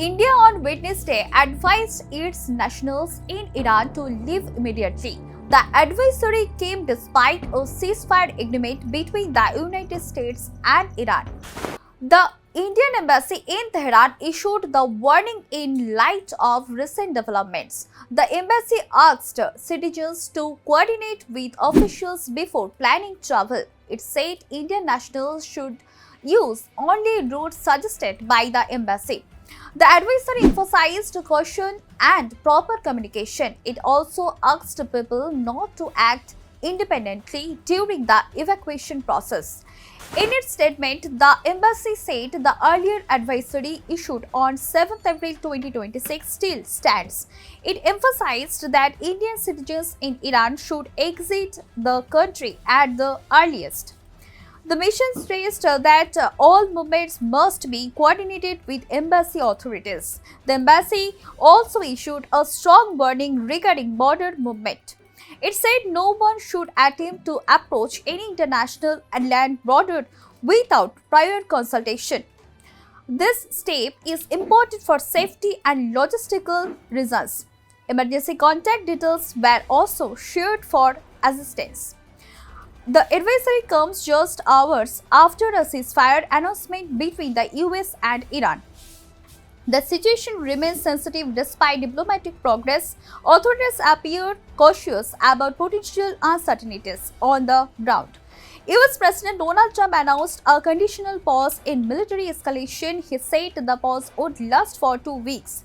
India on Wednesday advised its nationals in Iran to leave immediately. The advisory came despite a ceasefire agreement between the United States and Iran. The Indian embassy in Tehran issued the warning in light of recent developments. The embassy asked citizens to coordinate with officials before planning travel. It said Indian nationals should use only routes suggested by the embassy. The advisory emphasized caution and proper communication. It also asked people not to act independently during the evacuation process. In its statement, the embassy said the earlier advisory issued on 7 April 2026 still stands. It emphasized that Indian citizens in Iran should exit the country at the earliest. The mission stressed that all movements must be coordinated with embassy authorities. The embassy also issued a strong warning regarding border movement. It said no one should attempt to approach any international and land border without prior consultation. This step is important for safety and logistical reasons. Emergency contact details were also shared for assistance. The advisory comes just hours after a ceasefire announcement between the US and Iran. The situation remains sensitive despite diplomatic progress. Authorities appear cautious about potential uncertainties on the ground. US President Donald Trump announced a conditional pause in military escalation. He said the pause would last for 2 weeks.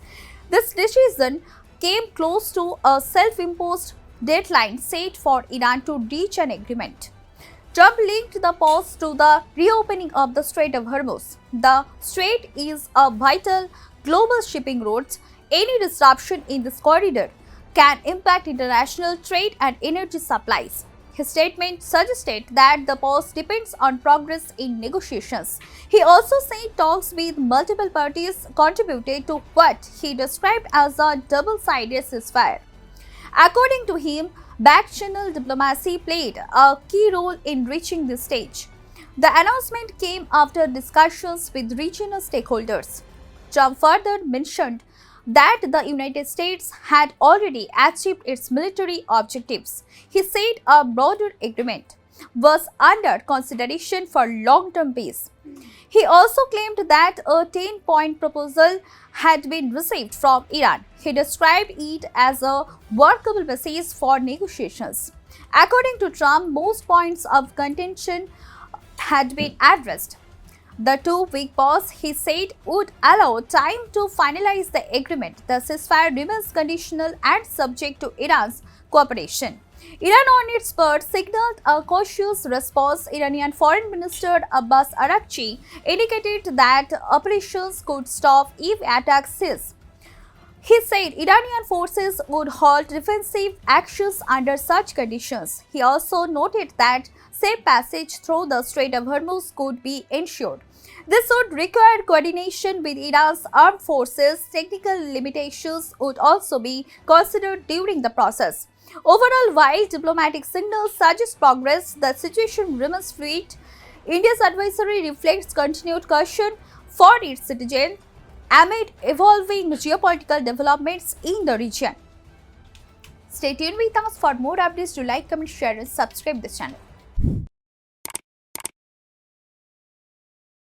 This decision came close to a self-imposed deadline set for Iran to reach an agreement. Trump linked the pause to the reopening of the Strait of Hormuz. The strait is a vital global shipping route. Any disruption in this corridor can impact international trade and energy supplies. His statement suggested that the pause depends on progress in negotiations. He also said talks with multiple parties contributed to what he described as a double-sided ceasefire. According to him, back-channel diplomacy played a key role in reaching this stage. The announcement came after discussions with regional stakeholders. Trump further mentioned that the United States had already achieved its military objectives. He said a broader agreement was under consideration for long-term peace. He also claimed that a 10-point proposal had been received from Iran. He described it as a workable basis for negotiations. According to Trump, most points of contention had been addressed. The 2-week pause, he said, would allow time to finalize the agreement. The ceasefire remains conditional and subject to Iran's cooperation. Iran, on its part, signaled a cautious response. Iranian Foreign Minister Abbas Araghchi indicated that operations could stop if attacks cease. He said Iranian forces would halt defensive actions under such conditions. He also noted that safe passage through the Strait of Hormuz could be ensured. This would require coordination with Iran's armed forces. Technical limitations would also be considered during the process. Overall, while diplomatic signals suggest progress, the situation remains fluid. India's advisory reflects continued caution for its citizens amid evolving geopolitical developments in the region. Stay tuned with us for more updates. Do like, comment, share, and subscribe this channel.